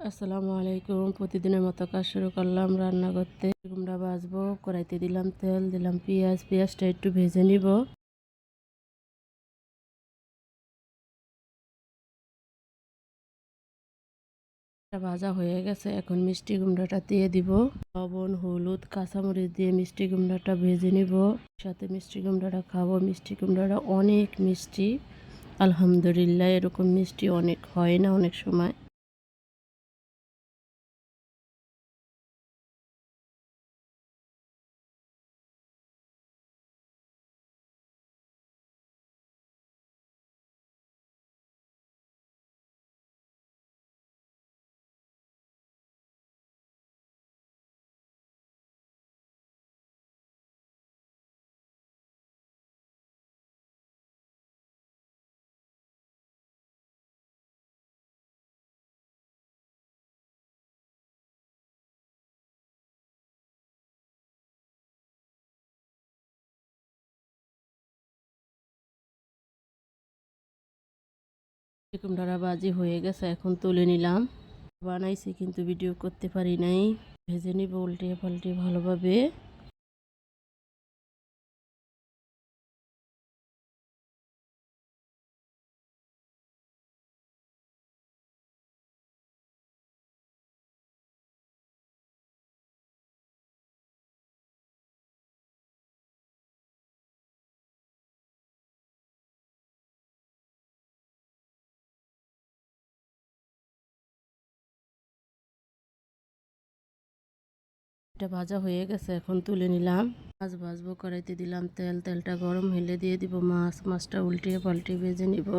আসসালামু আলাইকুম। প্রতিদিনের মতো কাজ শুরু করলাম রান্না করতে। কুমড়া ভাজবো, কড়াইতে দিলাম তেল, দিলাম পেঁয়াজ। পেঁয়াজটা একটু ভেজে নিব। এটা ভাজা হয়ে গেছে, এখন মিষ্টি কুমড়াটা দিয়ে দিব। লবণ, হলুদ, কাঁচামরিচ দিয়ে মিষ্টি কুমড়াটা ভেজে নিব। সাথে মিষ্টি কুমড়াটা খাবো। মিষ্টি কুমড়াটা অনেক মিষ্টি, আলহামদুলিল্লাহ। এরকম মিষ্টি অনেক হয় না অনেক সময়। মিষ্টি কুমড়াটা ভাজি হয়ে গেছে, এখন তুলে নিলাম। বানাইছি কিন্তু ভিডিও করতে পারি নাই। ভেজে নিব উল্টিয়ে পাল্টিয়ে ভালোভাবে। এটা ভাজা হয়ে গেছে, এখন তুলে নিলাম। মাছ ভাজবো, কড়াইতে দিলাম তেল। তেলটা গরম হলে দিয়ে দিব মাছ। মাছটা উল্টিয়ে পাল্টিয়ে ভেজে নিব।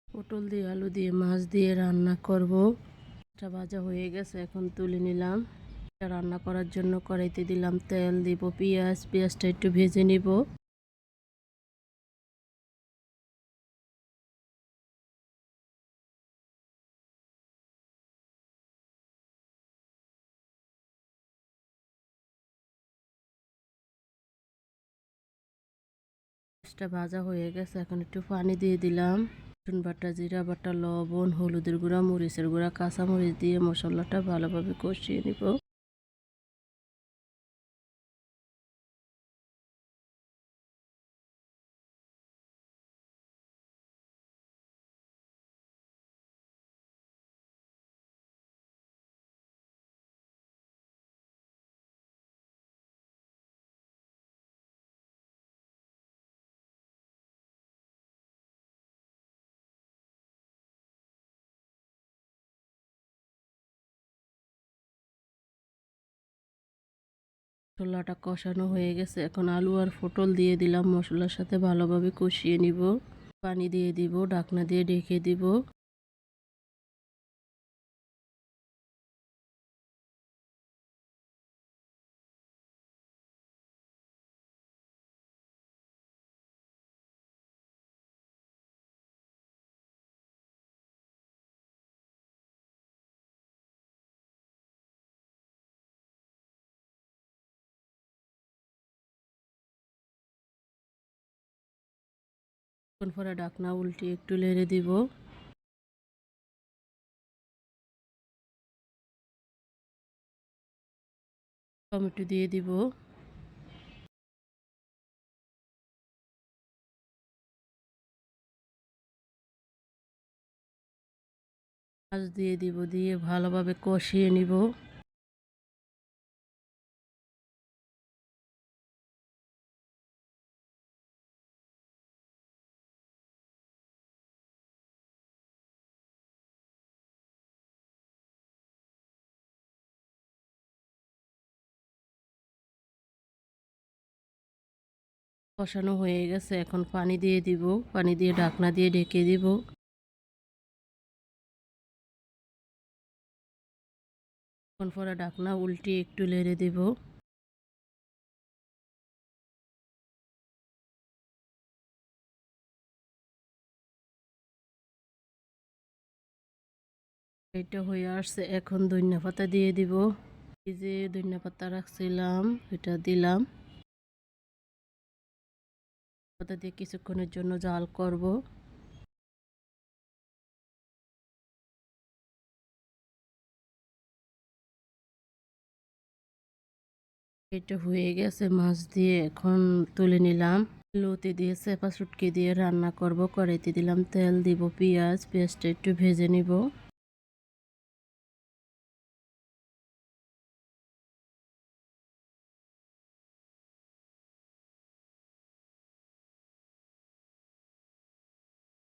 পটল দিয়ে আলু দিয়ে মাছ দিয়ে রান্না করব। এটা ভাজা হয়ে গেছে, এখন তুলে নিলাম। এটা রান্না করার জন্য কড়াইতে দিলাম তেল, দিব পেঁয়াজ। পেঁয়াজটা একটু ভেজে নিব। পেঁয়াজটা ভাজা হয়ে গেছে, এখন একটু পানি দিয়ে দিলাম। রসুন বাটা, জিরা বাটা, লবণ, হলুদের গুঁড়া, মরিচের গুঁড়া, কাঁচামরিচ দিয়ে মশলাটা ভালোভাবে কষিয়ে নিব। মশলাটা কষানো হয়ে গেছে, এখন আলু আর পটল দিয়ে দিলাম। মশলার সাথে ভালোভাবে কষিয়ে নিব। পানি দিয়ে দিব, ঢাকনা দিয়ে ঢেকে দিব। এখন পরে ঢাকনা উল্টিয়ে একটু নেড়ে দিব। টমেটো দিয়ে দিব। মাছ দিয়ে দিব, দিয়ে ভালোভাবে কষিয়ে নিব। কষানো হয়ে গেছে, এখন পানি দিয়ে দিব। পানি দিয়ে ঢাকনা দিয়ে ঢেকে দিব। এখন পরে ঢাকনা উল্টিয়ে একটু নেড়ে দিব। এটা হয়ে আসছে, এখন ধনিয়া পাতা দিয়ে দিব। এই যে ধনিয়া পাতা রাখছিলাম এটা দিলাম। পাতা দিয়ে কিছুক্ষণের জন্য জাল করব। এটা হয়ে গেছে মাছ দিয়ে, এখন তুলে নিলাম। লতি দিয়ে চেপা শুটকি দিয়ে রান্না করব। কড়াইতে দিলাম তেল, দিব পেঁয়াজ। পেঁয়াজটা একটু ভেজে নিব।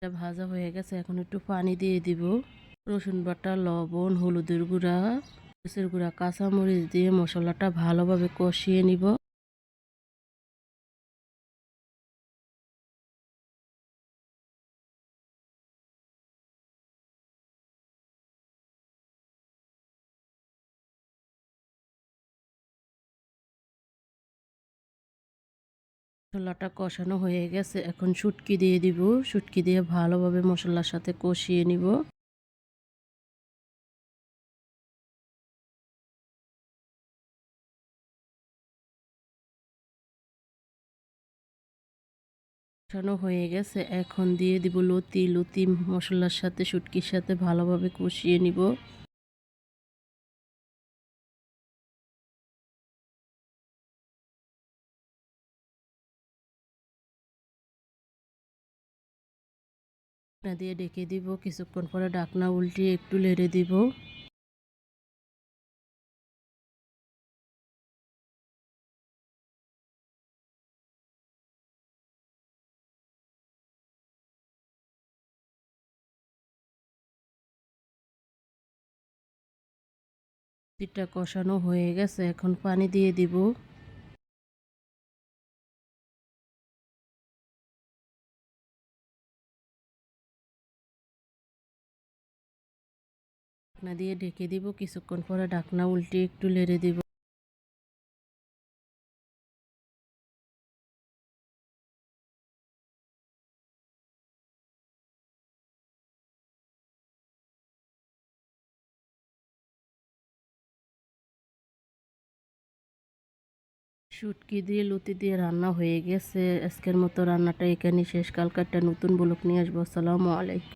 এটা ভাজা হয়ে গেছে, এখন একটু পানি দিয়ে দিব। রসুন বাটা, লবণ, হলুদের গুঁড়া, মরিচের গুঁড়া, কাঁচামরিচ দিয়ে মশলাটা ভালোভাবে কষিয়ে নিব। মশলাটা কষানো হয়ে গেছে, এখন শুটকি দিয়ে দিব। শুটকি দিয়ে ভালোভাবে মশলার সাথে কষিয়ে নিব। কষানো হয়ে গেছে, এখন দিয়ে দিব লতি। লতি মশলার সাথে শুটকির সাথে ভালোভাবে কষিয়ে নিব। ঢাকনা দিয়ে ঢেকে দিব। কিছুক্ষণ পরে ঢাকনা উল্টিয়ে একটু নেড়ে দিব। লতিটা কষানো হয়ে গেছে, এখন পানি দিয়ে দিব। ঢাকনা দিয়ে ঢেকে দিব। কিছুক্ষণ পরে ঢাকনা উল্টিয়ে একটু নেড়ে দিব। শুটকি দিয়ে লতি দিয়ে রান্না হয়ে গেছে। আজকের মতো রান্নাটা এখানে শেষ। কালকে একটা নতুন ব্লগ নিয়ে আসবো। আসসালামু আলাইকুম।